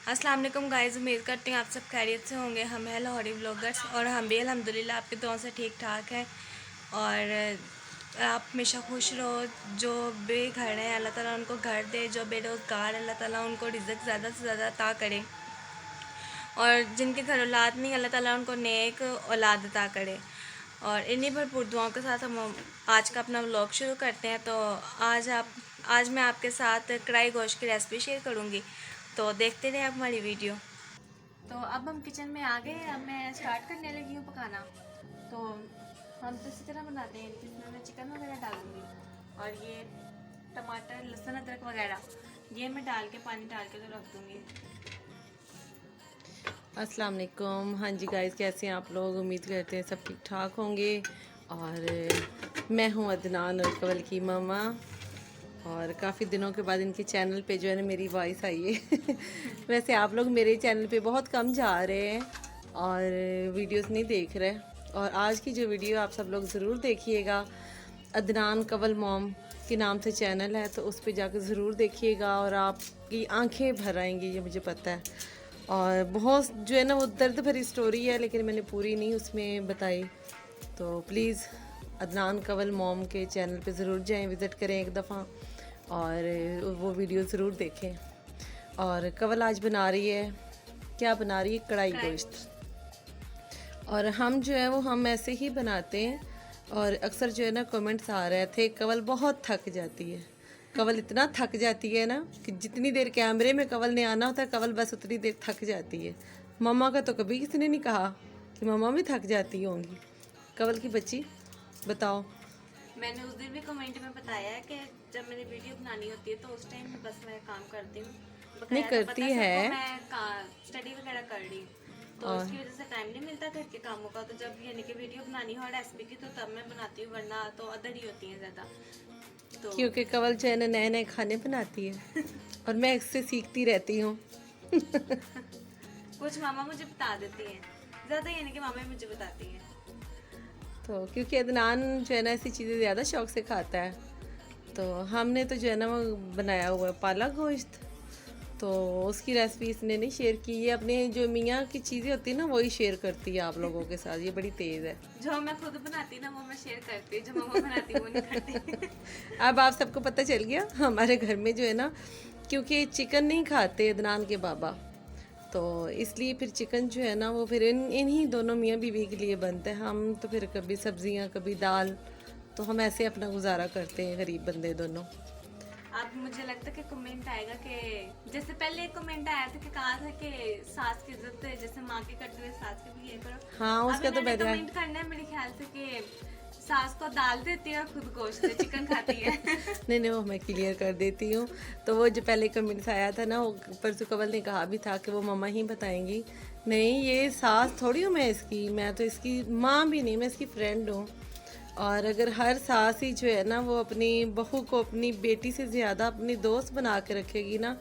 अस्सलाम वालेकुम गाइस, उम्मीद करती हूँ आप सब खैरियत से होंगे। हम हैं लाहौरी व्लॉगर्स और हम भी अल्हम्दुलिल्लाह आपके दुआओं से ठीक ठाक हैं। और आप हमेशा खुश रहो। जो बेघर हैं अल्लाह ताला उनको घर दे, जो बेरोज़गार अल्लाह ताला उनको रिज़्क ज़्यादा से ज़्यादा अता करे, और जिनके घर औलाद नहीं अल्लाह ताला उनको नेक औलाद अता करे। और इन्हीं भरपूर दुआओं के साथ हम आज का अपना व्लॉग शुरू करते हैं। तो आज मैं आपके साथ कढ़ाई गोश्त की रेसिपी शेयर करूँगी, तो देखते रहे आप हमारी वीडियो। तो अब हम किचन में आ गए हैं। अब मैं स्टार्ट करने लगी हूँ पकाना। तो हम तो इसी तरह बनाते हैं, इसमें मैं चिकन वगैरह डालूँगी और ये टमाटर लहसुन अदरक वगैरह ये मैं डाल के पानी डाल के तो रख दूँगी। अस्सलाम वालेकुम। हाँ जी गाइस, कैसे हैं आप लोग? उम्मीद करते हैं सब ठीक ठाक होंगे। और मैं हूँ अदनान और कवल की मामा। और काफ़ी दिनों के बाद इनके चैनल पे जो है ना मेरी वॉइस आई है। वैसे आप लोग मेरे चैनल पे बहुत कम जा रहे हैं और वीडियोस नहीं देख रहे। और आज की जो वीडियो आप सब लोग ज़रूर देखिएगा। अदनान कवल मॉम के नाम से चैनल है, तो उस पर जाकर ज़रूर देखिएगा और आपकी आंखें भर आएंगी, ये मुझे पता है। और बहुत जो है ना वो दर्द भरी स्टोरी है, लेकिन मैंने पूरी नहीं उसमें बताई। तो प्लीज़ अदनान कवल मॉम के चैनल पे ज़रूर जाएं, विज़िट करें एक दफ़ा और वो वीडियो ज़रूर देखें। और कवल आज बना रही है, क्या बना रही है? कढ़ाई गोश्त। और हम जो है वो हम ऐसे ही बनाते हैं। और अक्सर जो है ना कमेंट्स आ रहे थे, कवल बहुत थक जाती है। कवल इतना थक जाती है ना कि जितनी देर कैमरे में कवल ने आना होता है, कवल बस उतनी देर थक जाती है। मम्मा का तो कभी किसी ने नहीं कहा कि मम्मा भी थक जाती होंगी। कवल की बच्ची बताओ। मैंने उस दिन भी कमेंट में बताया है कि जब मेरी वीडियो बनानी होती है तो उस टाइम बस मैं काम करती हूँ। नहीं बकाया तो पता करती है है। सबको मैं स्टडी वगैरह कर रही हूँ, तो और इसकी वजह से टाइम नहीं मिलता घर के कामों का। तो जब यानी कि वीडियो बनानी हो रेसिपी की तो तब मैं बनाती हूँ, वरना तो अदर ही होती हैं ज़्यादा। तो क्योंकि कवल जो है ना नए नए खाने बनाती है और मैं इससे सीखती रहती हूँ। कुछ मामा मुझे बता देती हैं, ज़्यादा यानी कि मामा ही मुझे बताती हैं। तो क्योंकि अदनान जो है ना ऐसी चीज़ें ज़्यादा शौक से खाता है, तो हमने तो जो है ना वो बनाया हुआ है पालक गोश्त। तो उसकी रेसिपी इसने नहीं शेयर की। ये अपने जो मियाँ की चीज़ें होती है ना वही शेयर करती है आप लोगों के साथ। ये बड़ी तेज़ है। जो मैं खुद बनाती ना वो मैं शेयर करती हूँ, जो मामा बनाती वो नहीं करती। अब आप सबको पता चल गया हमारे घर में जो है ना, क्योंकि चिकन नहीं खाते अदनान के बाबा, तो इसलिए फिर चिकन जो है ना वो फिर इन्हीं दोनों मियाँ बीवी के लिए बनता है। हम तो फिर कभी सब्जियाँ कभी दाल, तो हम ऐसे अपना गुजारा करते हैं, गरीब बंदे दोनों। अब मुझे लगता है कि कमेंट आएगा कि जैसे पहले एक कमेंट आया था कि कहा था कि सास की इज्जत जैसे माँ की करते हुए सास की भी ये करो। हाँ अब उसका तो इन्होंने बैठा। कमेंट करना है मेरे ख्याल से कि सास को दाल देती है और खुद गोश्त चिकन खाती है। नहीं नहीं, वो मैं क्लियर कर देती हूँ। तो वो जो पहले कमेंट्स आया था ना, वो परसों कवल ने कहा भी था कि वो मम्मा ही बताएंगी। नहीं, ये सास थोड़ी हूँ मैं इसकी, मैं तो इसकी माँ भी नहीं, मैं इसकी फ्रेंड हूँ। और अगर हर सास ही जो है ना वो अपनी बहू को अपनी बेटी से ज़्यादा अपनी दोस्त बना के रखेगी ना,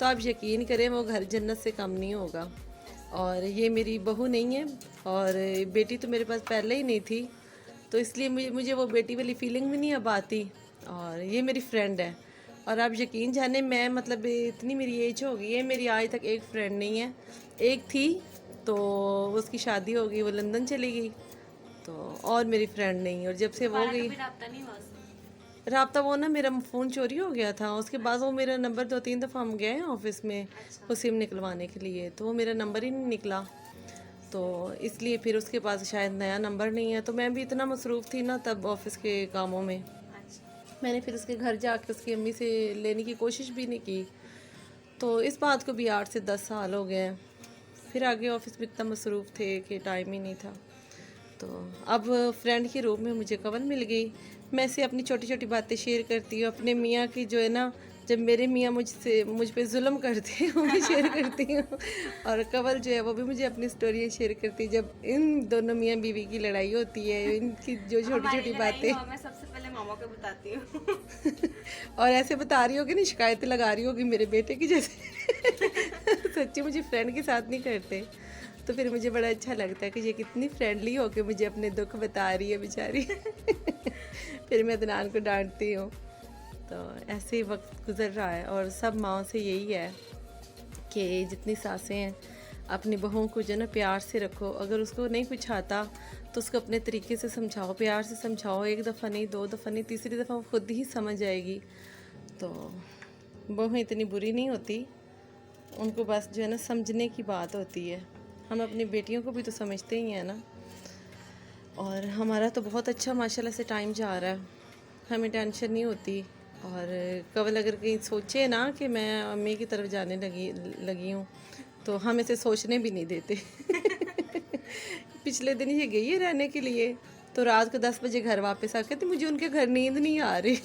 तो आप यकीन करें वो घर जन्नत से कम नहीं होगा। और ये मेरी बहू नहीं है, और बेटी तो मेरे पास पहले ही नहीं थी, तो इसलिए मुझे वो बेटी वाली फीलिंग भी नहीं अब आती। और ये मेरी फ्रेंड है। और आप यकीन जाने, मैं मतलब इतनी मेरी एज हो गई है, मेरी आज तक एक फ्रेंड नहीं है। एक थी तो उसकी शादी हो गई, वो लंदन चली गई, तो और मेरी फ्रेंड नहीं। और जब से वो दोबारा गई, कभी रब्ता नहीं हुआ उससे। राब्ता वो ना मेरा फ़ोन चोरी हो गया था। उसके बाद वो मेरा नंबर 2-3 दफ़ा हम गए ऑफिस में अच्छा। वो सिम निकलवाने के लिए, तो वो मेरा नंबर ही नहीं निकला। तो इसलिए फिर उसके पास शायद नया नंबर नहीं है। तो मैं भी इतना मसरूफ़ थी ना तब ऑफिस के कामों में, अच्छा। मैंने फिर उसके घर जाके उसकी अम्मी से लेने की कोशिश भी नहीं की। तो इस बात को भी 8 से 10 साल हो गए हैं। फिर आगे ऑफिस में इतना मसरूफ़ थे कि टाइम ही नहीं था। तो अब फ्रेंड के रूप में मुझे कवल मिल गई। मैं से अपनी छोटी छोटी बातें शेयर करती हूँ अपने मियाँ की, जो है ना जब मेरे मियाँ मुझ पे जुल्म करते हैं वो भी शेयर करती हूँ। और कवल जो है वो भी मुझे अपनी स्टोरियाँ शेयर करती है जब इन दोनों मियाँ बीवी की लड़ाई होती है, इनकी जो छोटी हमारी छोटी लड़ाई बातें। हो मैं सबसे पहले मामा को बताती हूँ। और ऐसे बता रही होगी ना, शिकायतें लगा रही होगी मेरे बेटे की जैसे। सच्ची मुझे फ्रेंड के साथ नहीं करते। तो फिर मुझे बड़ा अच्छा लगता है कि ये कितनी फ्रेंडली होके मुझे अपने दुख बता रही है बेचारी। फिर मैं अदनान को डांटती हूँ। तो ऐसे ही वक्त गुजर रहा है और सब माँओं से यही है कि जितनी सासें हैं अपनी बहू को जो है ना प्यार से रखो। अगर उसको नहीं कुछ आता तो उसको अपने तरीके से समझाओ, प्यार से समझाओ। एक दफ़ा नहीं, दो दफ़ा नहीं, तीसरी दफ़ा वो खुद ही समझ जाएगी। तो बहू इतनी बुरी नहीं होती, उनको बस जो है ना समझने की बात होती है। हम अपनी बेटियों को भी तो समझते ही हैं ना। और हमारा तो बहुत अच्छा माशाल्लाह से टाइम जा रहा है, हमें टेंशन नहीं होती। और कवल अगर कहीं सोचे ना कि मैं अम्मी की तरफ जाने लगी हूँ तो हम इसे सोचने भी नहीं देते। पिछले दिन ये गई है रहने के लिए, तो रात को 10 बजे घर वापस आके तो मुझे उनके घर नींद नहीं आ रही।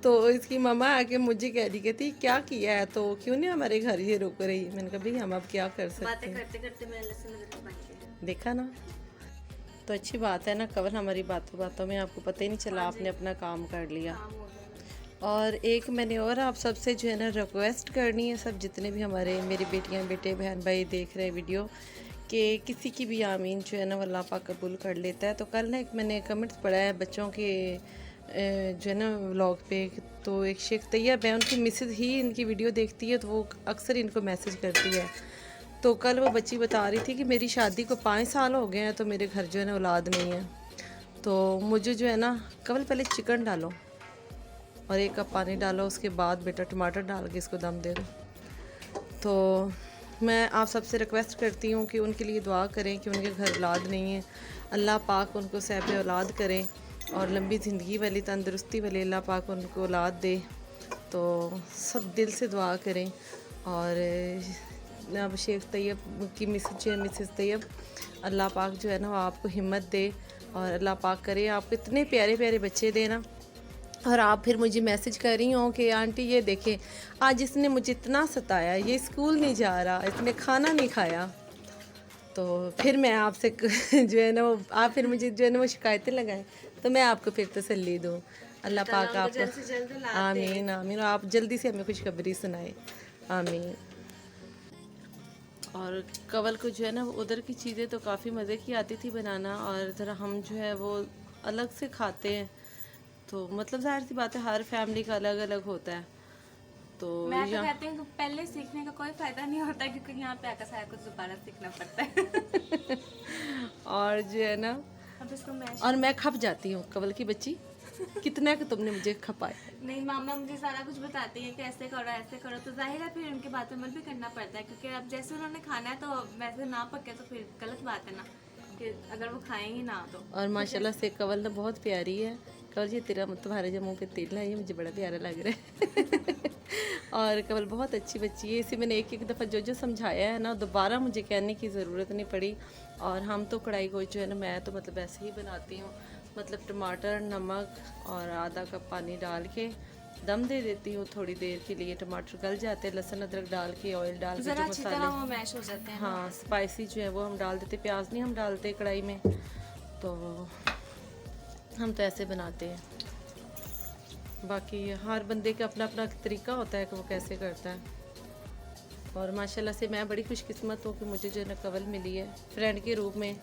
तो इसकी मम्मा आके मुझे कह रही, कहती क्या किया है, तो क्यों नहीं हमारे घर ये रुक रही। मैंने कहा भाई हम अब क्या कर सकते हैं, करते करते मैंने लहसुन अदरक बन गया। देखा ना। तो अच्छी बात है ना कवल, हमारी बातों बातों में आपको पता ही नहीं चला, आपने अपना काम कर लिया। काम हो गया। और एक मैंने और आप सबसे जो है ना रिक्वेस्ट करनी है, सब जितने भी हमारे मेरी बेटियां बेटे बहन भाई देख रहे हैं वीडियो, कि किसी की भी आमीन जो है ना अल्लाह पाक कबूल कर लेता है। तो कल ना एक मैंने कमेंट्स पढ़ा है बच्चों के जो है ना व्लॉग पे, तो एक शेख तैयब है, उनकी मिसेज ही इनकी वीडियो देखती है, तो वो अक्सर इनको मैसेज करती है। तो कल वो बच्ची बता रही थी कि मेरी शादी को 5 साल हो गए हैं, तो मेरे घर जो है ना औलाद नहीं है। तो मुझे जो है ना कवल पहले चिकन डालो और 1 कप पानी डालो, उसके बाद बेटा टमाटर डाल के इसको दम दे दो। तो मैं आप सबसे रिक्वेस्ट करती हूँ कि उनके लिए दुआ करें कि उनके घर औलाद नहीं है, अल्लाह पाक उनको सहब औलाद करें और लंबी ज़िंदगी वाली तंदुरुस्ती वाली अल्लाह पाक उनको औलाद दे। तो सब दिल से दुआ करें। और अब शेख तैयब की मिसेज जो है मिसेस तैयब, अल्लाह पाक जो है ना वो आपको हिम्मत दे और अल्लाह पाक करे आपको इतने प्यारे प्यारे बच्चे दे ना। और आप फिर मुझे मैसेज कर रही हो कि आंटी ये देखें आज इसने मुझे इतना सताया, ये स्कूल नहीं जा रहा, इसने खाना नहीं खाया। तो फिर मैं आपसे जो है ना वो आप फिर मुझे जो है ना वो शिकायतें लगाएं, तो मैं आपको फिर तसल्ली दूँ। अल्लाह पाक आपको आमीन आमीन, आप जल्दी से हमें खुशखबरी सुनाए, आमीन। और कवल को जो है ना उधर की चीज़ें तो काफ़ी मज़े की आती थी बनाना, और ज़रा हम जो है वो अलग से खाते हैं। तो मतलब जाहिर सी बात है हर फैमिली का अलग अलग होता है। तो मैं तो कहती हूँ पहले सीखने का कोई फायदा नहीं होता, क्योंकि यहाँ पे आकर सारा कुछ दोबारा सीखना पड़ता है। और जो है ना अब इसको मैश और मैं खप जाती हूँ कवल की बच्ची, कितना कि तुमने मुझे खपाया। नहीं, मामा मुझे सारा कुछ बताती है कि ऐसे करो, तो जाहिर है फिर उनकी बात अमल भी करना पड़ता है, क्योंकि अब जैसे उन्होंने खाना है तो वैसे ना पके तो फिर गलत बात है ना, कि अगर वो खाएंगे ना तो। और माशाल्लाह से कवल ना बहुत प्यारी है। कवल जी तेरा तुम्हारे जो मुँह पे तिल है ये मुझे बड़ा प्यारा लग रहा है। और कवल बहुत अच्छी बच्ची है, इसे मैंने एक दफ़ा जो समझाया है ना दोबारा मुझे कहने की ज़रूरत नहीं पड़ी। और हम तो कढ़ाई गोश्त जो है ना मैं तो मतलब ऐसे ही बनाती हूँ, मतलब टमाटर नमक और आधा कप पानी डाल के दम दे देती हूँ थोड़ी देर के लिए। टमाटर गल जाते हैं, लहसुन अदरक डाल के ऑयल डाल के जो मसाले वो मैश हो जाते हैं। हाँ स्पाइसी जो है वो हम डाल देते, प्याज नहीं हम डालते कढ़ाई में। तो हम तो ऐसे बनाते हैं, बाकी हर बंदे का अपना अपना तरीका होता है कि वो कैसे करता है। और माशाल्लाह से मैं बड़ी खुशकिस्मत हूँ कि मुझे जो है ना कवल मिली है फ्रेंड के रूप में।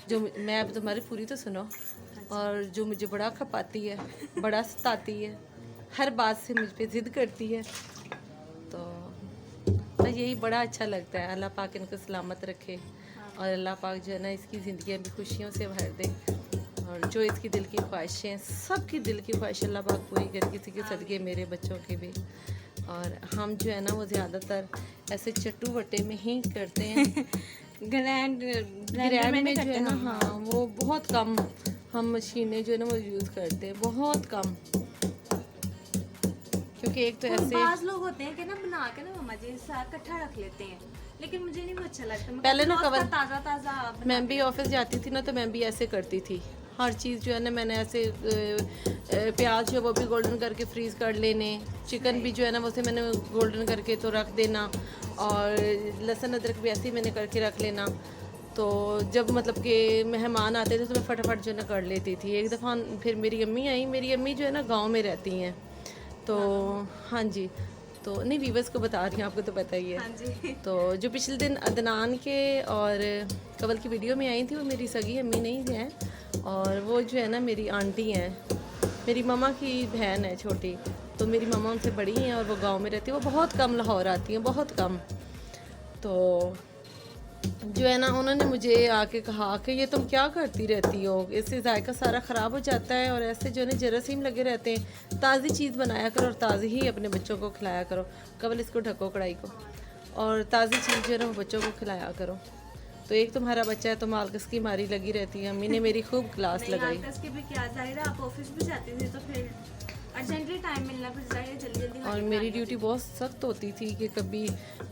जो मैं अब तुम्हारी पूरी तो सुनो, और जो मुझे बड़ा खपाती है, बड़ा सताती है, हर बात से मुझ पे ज़िद करती है। तो यही बड़ा अच्छा लगता है। अल्लाह पाक इनको सलामत रखे और अल्लाह पाक जो है ना इसकी ज़िंदगी भी खुशियों से भर दे। और जो इसकी दिल की ख्वाहिशें, सबकी दिल की ख्वाहिश अल्लाह पाक पूरी करे, किसी के सदके मेरे बच्चों की भी। और हम जो है ना वो ज़्यादातर ऐसे चट्टू वट्टे में ही करते हैं। ग्रैंड में जो है ना हाँ वो बहुत कम हम मशीनें जो है ना वो यूज़ करते हैं, बहुत कम। क्योंकि एक तो ऐसे बाज़ लोग होते हैं कि ना बना के ना मम्मा जी साथ इकट्ठा रख लेते हैं, लेकिन मुझे नहीं वो अच्छा लगता। पहले ना कवल ताज़ा मैं भी ऑफिस जाती थी ना तो मैं भी ऐसे करती थी। हर चीज़ जो है ना मैंने ऐसे प्याज जो वो भी गोल्डन करके फ्रीज़ कर लेने, चिकन भी जो है ना उसे मैंने गोल्डन करके तो रख देना, और लहसुन अदरक भी ऐसे ही मैंने करके रख लेना। तो जब मतलब कि मेहमान आते थे तो मैं फटाफट जो है ना कर लेती थी। एक दफ़ा फिर मेरी अम्मी आई, मेरी अम्मी जो है ना गाँव में रहती हैं, तो हाँ जी तो नहीं वीवर्स को बता रही हूँ, आपको तो पता ही है। हाँ जी। तो जो पिछले दिन अदनान के और कवल की वीडियो में आई थी वो मेरी सगी अम्मी नहीं है, और वो जो है ना मेरी आंटी हैं, मेरी ममा की बहन है छोटी। तो मेरी मम्मा उनसे बड़ी हैं और वो गांव में रहती है, वो बहुत कम लाहौर आती हैं, बहुत कम। तो जो है ना, उन्होंने मुझे आके कहा कि ये तुम क्या करती रहती हो, इससे जायका सारा ख़राब हो जाता है और ऐसे जो है ना जरासीम लगे रहते हैं। ताज़ी चीज़ बनाया करो और ताज़ी ही अपने बच्चों को खिलाया करो। कवल इसको ढको कढ़ाई को, और ताज़ी चीज़ जो है ना वो बच्चों को खिलाया करो। तो एक तुम्हारा बच्चा है तो मालकस की मारी लगी रहती है। अम्मी ने मेरी खूब क्लास लगाई। के भी क्या जाहिर है, आप ऑफिस भी जाती थी तो फिर अर्जेंटली टाइम मिलना, फिर जाहिर जल्दी जल्दी और मेरी ड्यूटी बहुत सख्त होती थी कि कभी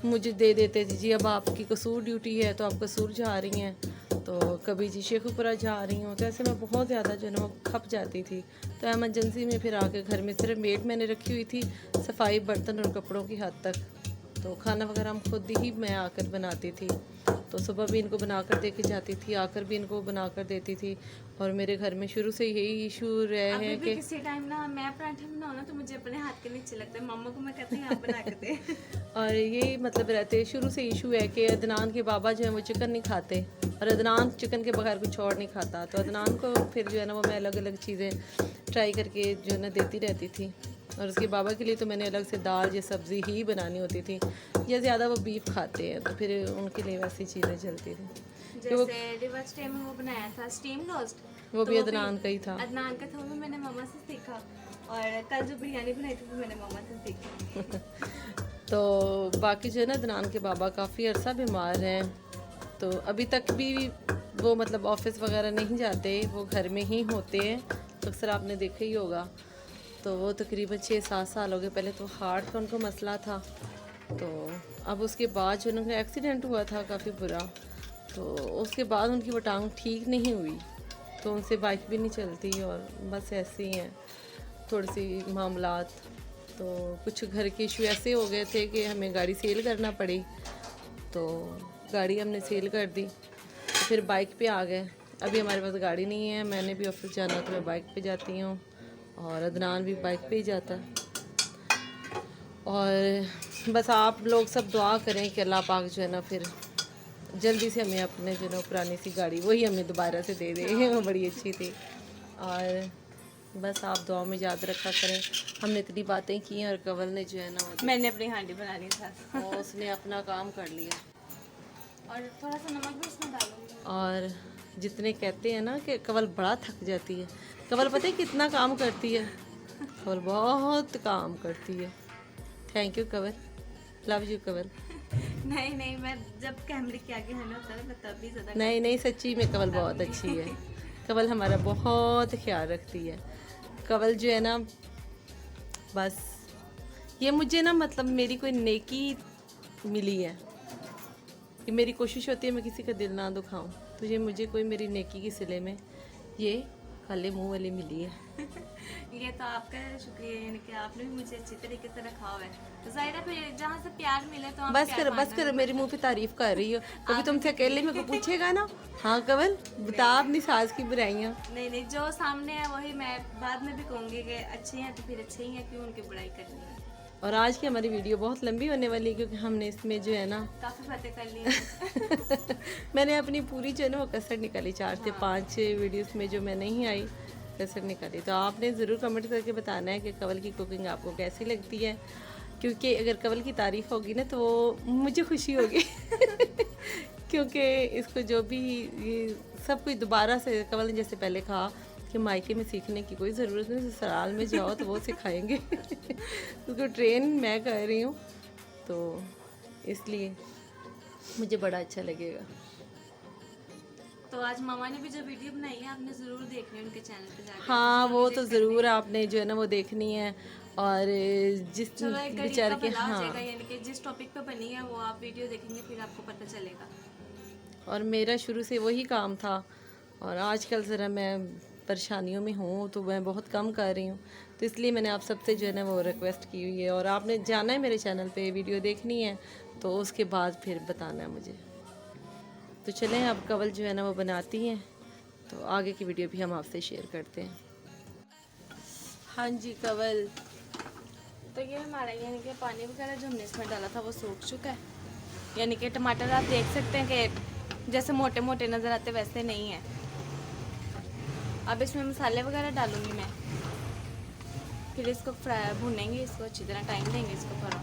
मुझे दे देते थे जी अब आपकी कसूर ड्यूटी है तो आप कसूर जा रही हैं, तो कभी जी शेखुपुरा जा रही हूँ। तो ऐसे मैं बहुत ज़्यादा जो है ना वो खप जाती थी। तो एमरजेंसी में फिर आके घर में सिर्फ मेड मैंने रखी हुई थी, सफाई बर्तन और कपड़ों की हद तक। तो खाना वगैरह हम खुद ही मैं आकर बनाती थी। तो सुबह भी इनको बनाकर दे के जाती थी, आकर भी इनको बनाकर देती थी। और मेरे घर में शुरू से यही इशू रहे हैं कि किसी टाइम ना मैं पराठे बनाऊँ ना तो मुझे अपने हाथ के नीचे लगता है, मम्मा को मैं कहती हूँ आप बना के दे। और ये मतलब रहते शुरू से इशू है कि अदनान के बाबा जो है वो चिकन नहीं खाते और अदनान चिकन के बगैर कुछ और नहीं खाता। तो अदनान को फिर जो है ना वो मैं अलग अलग चीज़ें ट्राई करके जो है ना देती रहती थी। और उसके बाबा के लिए तो मैंने अलग से दाल या सब्ज़ी ही बनानी होती थी, या ज़्यादा वो बीफ खाते हैं तो फिर उनके लिए वैसी चीज़ें चलती थी। जैसे रिवर्स टाइम में वो बनाया था स्टीम रोस्ट, वो भी अदनान का ही था। अदनान का था, वो मैंने मामा से सीखा। और कल जो बिरयानी बनाई थी वो मैंने मामा से सीखी। तो बाकी जो है ना अदनान के बाबा काफ़ी अरसा बीमार हैं, तो अभी तक भी वो मतलब ऑफिस वगैरह नहीं जाते, वो घर में ही होते हैं। तो अक्सर आपने देखा ही होगा। तो वो तकरीबन 6-7 साल हो गए। पहले तो हार्ट का उनको मसला था, तो अब उसके बाद जो उनका एक्सीडेंट हुआ था काफ़ी बुरा, तो उसके बाद उनकी वो टांग ठीक नहीं हुई, तो उनसे बाइक भी नहीं चलती और बस ऐसे ही हैं थोड़ी सी मामलात। तो कुछ घर के इशू ऐसे हो गए थे कि हमें गाड़ी सेल करना पड़ी, तो गाड़ी हमने सेल कर दी, तो फिर बाइक पे आ गए। अभी हमारे पास गाड़ी नहीं है, मैंने भी ऑफिस जाना तो मैं बाइक पे जाती हूँ और अदनान भी बाइक पे ही जाता है। और बस आप लोग सब दुआ करें कि अल्लाह पाक जो है ना फिर जल्दी से हमें अपने जो है ना पुरानी सी गाड़ी वही हमें दोबारा से दे दे। वो बड़ी अच्छी थी। और बस आप दुआ में याद रखा करें। हमने इतनी बातें की हैं और कवल ने जो है ना मैंने अपनी हांडी बना ली था वो उसने अपना काम कर लिया। और थोड़ा सा नमक भी उसमें डालूंगी। और जितने कहते हैं ना कि कवल बड़ा थक जाती है, कवल पता है कितना काम करती है? कवल बहुत काम करती है। Thank you Kaval, love you Kaval. नहीं नहीं, मैं जब कैमरे के आगे है ना होता है मैं तब भी ज़्यादा नहीं सच्ची में कवल बहुत अच्छी है। कवल हमारा बहुत ख्याल रखती है। कवल जो है ना बस ये मुझे ना मतलब मेरी कोई नेकी मिली है कि मेरी कोशिश होती है मैं किसी का दिल ना दुखाऊं, तो ये मुझे कोई मेरी नेकी की सिले में ये खाली मुंह वाली मिली है। ये तो आपका शुक्रिया, यानी कि आपने भी मुझे अच्छी तरीके से रखा हुआ है। तो जाहिर है फिर जहाँ से प्यार मिले तो आप बस कर मेरे मुंह पे तारीफ कर रही हो। कभी तुमसे अकेले में कोई पूछेगा ना, हाँ कवल बता अपनी सास की बुराइयाँ। नहीं, जो सामने है वही मैं बाद में भी कहूँगी कि अच्छे हैं तो फिर अच्छे ही हैं, क्यों उनकी बुराई करनी है। और आज की हमारी वीडियो बहुत लंबी होने वाली है क्योंकि हमने इसमें जो है ना काफ़ी बातें कर ली हैं। मैंने अपनी पूरी जो है ना वो कसर निकाली, 4 से 5 वीडियोस में जो मैं नहीं आई कसर निकाली। तो आपने ज़रूर कमेंट करके बताना है कि कवल की कुकिंग आपको कैसी लगती है, क्योंकि अगर कवल की तारीफ़ होगी ना तो वो मुझे खुशी होगी। क्योंकि इसको जो भी ये सब कुछ दोबारा से कवल ने जैसे पहले कहा कि मायके में सीखने की कोई ज़रूरत नहीं, ससुराल में जाओ तो वो सिखाएंगे। उसको ट्रेन मैं कर रही हूँ, तो इसलिए मुझे बड़ा अच्छा लगेगा। तो आज मामा ने भी जो वीडियो बनाई है आपने ज़रूर देखनी है उनके चैनल पे जाकर। हाँ वो तो ज़रूर आपने जो है ना वो देखनी है। और जिस बेचारे के हाँ, यानी कि जिस टॉपिक पे बनी है वो आप वीडियो देखेंगे फिर आपको पता चलेगा। और मेरा शुरू से वही काम था और आजकल ज़रा मैं परेशानियों में हूँ तो मैं बहुत कम कर रही हूँ, तो इसलिए मैंने आप सबसे जो है ना वो रिक्वेस्ट की हुई है। और आपने जाना है मेरे चैनल पे, वीडियो देखनी है तो उसके बाद फिर बताना है मुझे। तो चलें अब कवल जो है ना वो बनाती हैं, तो आगे की वीडियो भी हम आपसे शेयर करते हैं। हाँ जी कवल, तो ये हमारा यानी कि पानी वगैरह जो हमने इसमें डाला था वो सूख चुका है। यानी कि टमाटर आप देख सकते हैं कि जैसे मोटे मोटे नज़र आते वैसे नहीं है। अब इसमें मसाले वगैरह डालूंगी मैं। फिर इसको फ्राई भुनेंगे, इसको अच्छी तरह टाइम देंगे इसको थोड़ा।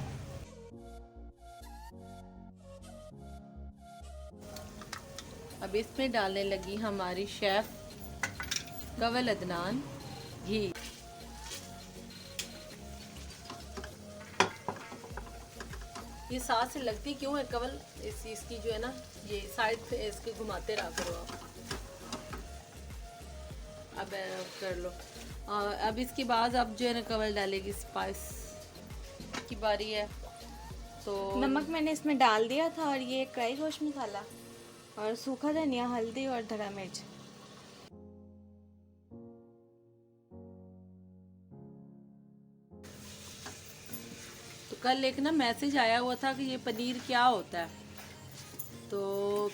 अब इसमें डालने लगी हमारी शेफ कवल अदनान घी। ये साथ से लगती क्यों है कवल, इस चीज़ की जो है ना, ये साइड पे इसके घुमाते रहा करो आप। अब कर लो। अब इसके बाद अब जो है ना कवल डालेगी, स्पाइस की बारी है। तो नमक मैंने इसमें डाल दिया था, और ये कढ़ाई गोश्त मसाला और सूखा धनिया, हल्दी और धरा मिर्च। तो कल एक ना मैसेज आया हुआ था कि ये पनीर क्या होता है। तो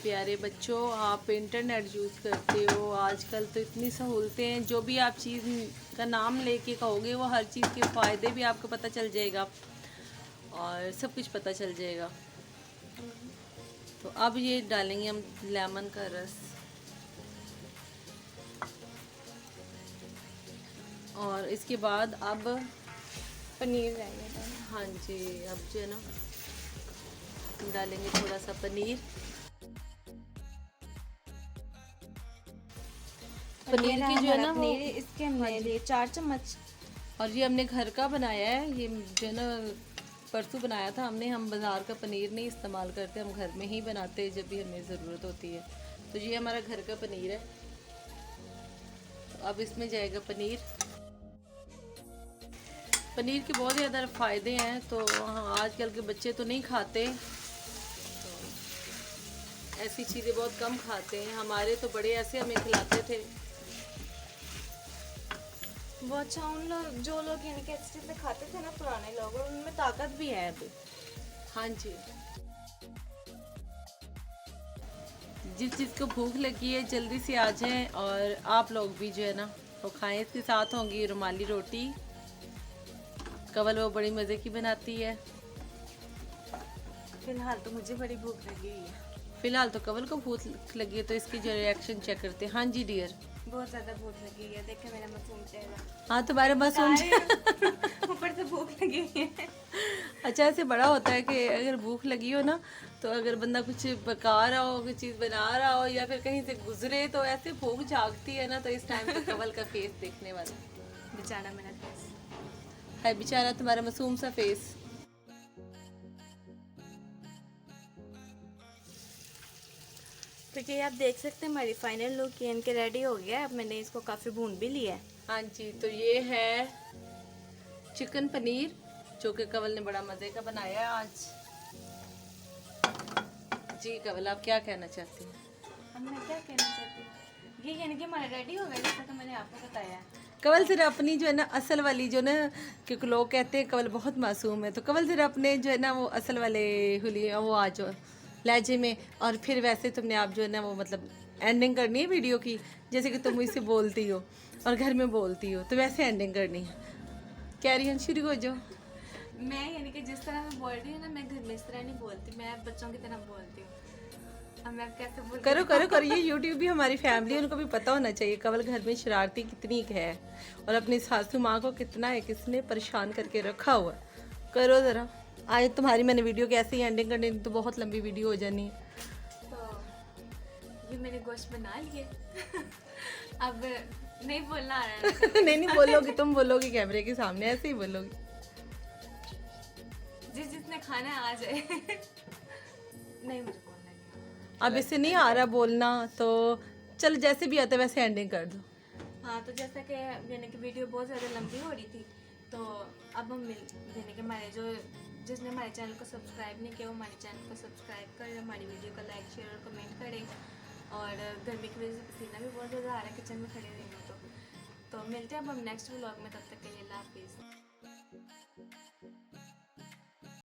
प्यारे बच्चों, आप इंटरनेट यूज़ करते हो, आजकल तो इतनी सहूलतें हैं, जो भी आप चीज़ का नाम लेके कहोगे वो हर चीज़ के फ़ायदे भी आपको पता चल जाएगा और सब कुछ पता चल जाएगा। तो अब ये डालेंगे हम लेमन का रस, और इसके बाद अब पनीर रहेगा। हाँ जी, अब जो है ना डालेंगे थोड़ा सा पनीर। पनीर की जो है ना वो, पनीर इसके हमने लिए 4 चम्मच। और ये हमने घर का बनाया है, ये जो है ना परसों बनाया था हमने। हम बाज़ार का पनीर नहीं इस्तेमाल करते, हम घर में ही बनाते हैं जब भी हमें ज़रूरत होती है। तो ये हमारा घर का पनीर है। तो अब इसमें जाएगा पनीर। पनीर के बहुत ज़्यादा फ़ायदे हैं, तो हाँ आजकल के बच्चे तो नहीं खाते, तो ऐसी चीज़ें बहुत कम खाते हैं। हमारे तो बड़े ऐसे हमें खिलाते थे। वो अच्छा, उन लोग जो लोग यानी कि अच्छे से खाते थे ना पुराने लोग, और उनमें ताकत भी है अभी। हाँ जी, जिस चीज़ को भूख लगी है जल्दी से आ जाएं, और आप लोग भी जो है ना वो खाएं। इसके साथ होंगी रुमाली रोटी। कवल वो बड़ी मज़े की बनाती है। फिलहाल तो मुझे बड़ी भूख लगी हुई है। फ़िलहाल तो कवल को भूख लगी है, तो इसकी जो रिएक्शन चेक करते हैं। हाँ जी डियर, बहुत ज़्यादा भूख लगी है, देखे मेरा मासूम चेहरा। हाँ तुम्हारे मासूम ऊपर से भूख लगी है। अच्छा, ऐसे बड़ा होता है कि अगर भूख लगी हो ना, तो अगर बंदा कुछ पका रहा हो, कुछ चीज़ बना रहा हो, या फिर कहीं से गुजरे, तो ऐसे भूख जागती है ना, तो इस टाइम पे कवल का फेस देखने वाला बेचारा मेरा फेस है। बेचारा तुम्हारा मासूम सा फेस। तो ये आप देख सकते हैं हमारी फाइनल लुक ये इनके रेडी हो गया है। अब मैंने इसको काफ़ी भून भी लिया है। हाँ जी, तो ये है चिकन पनीर, जो कि कवल ने बड़ा मज़े का बनाया है आज। जी कवल, आप क्या कहना चाहती हैं? अब मैं क्या कहना चाहती हूँ, ये यानी कि हमारा रेडी हो गया, जैसा कि मैंने आपको बताया। कवल जरा अपनी जो है ना असल वाली जो ना, क्योंकि लोग कहते हैं कवल बहुत मासूम है, तो कवल जरा अपने जो है ना वो असल वाले हुलिया वो आ जाओ लहजे में। और फिर वैसे तुमने आप जो है ना वो मतलब एंडिंग करनी है वीडियो की, जैसे कि तुम मुझसे बोलती हो और घर में बोलती हो, तो वैसे एंडिंग करनी है। कैरियन शुरू हो जाओ। मैं यानी कि जिस तरह मैं बोल रही हूँ ना, मैं घर में इस तरह नहीं बोलती, मैं बच्चों की तरह बोलती हूँ। अब मैं कैसे बोल करो करो करो, ये यूट्यूब भी हमारी फैमिली है, उनको भी पता होना चाहिए कवल घर में शरारती कितनी है, और अपनी सासू माँ को कितना है किसने परेशान करके रखा हुआ है। करो ज़रा। आज तुम्हारी मैंने वीडियो कैसे ही एंडिंग करनी, तो बहुत लंबी वीडियो हो जानी है। तो ये मैंने गोश्त बना लिए। अब नहीं बोलना आ रहा है। नहीं नहीं बोलोगी, तुम बोलोगी कैमरे के सामने, ऐसे ही बोलोगी। जिसने खाना है आ जाए। नहीं, मुझे बोलना है। अब इससे नहीं आ रहा बोलना, तो चल जैसे भी आता है वैसे एंडिंग कर दो। हाँ, तो जैसा कि यानी कि वीडियो बहुत ज़्यादा लंबी हो रही थी, तो अब हम यानी कि हमारे जिसने हमारे चैनल को सब्सक्राइब नहीं किया वो हमारे चैनल को सब्सक्राइब करें, हमारी वीडियो को लाइक शेयर और कमेंट करें। और गर्मी की वजह से पसीना भी बहुत ज़्यादा आ रहा है किचन में खड़े रही हूँ, तो मिलते हैं अब हम नेक्स्ट व्लॉग में। तब तक के लिए अल्लाह हाफिज़।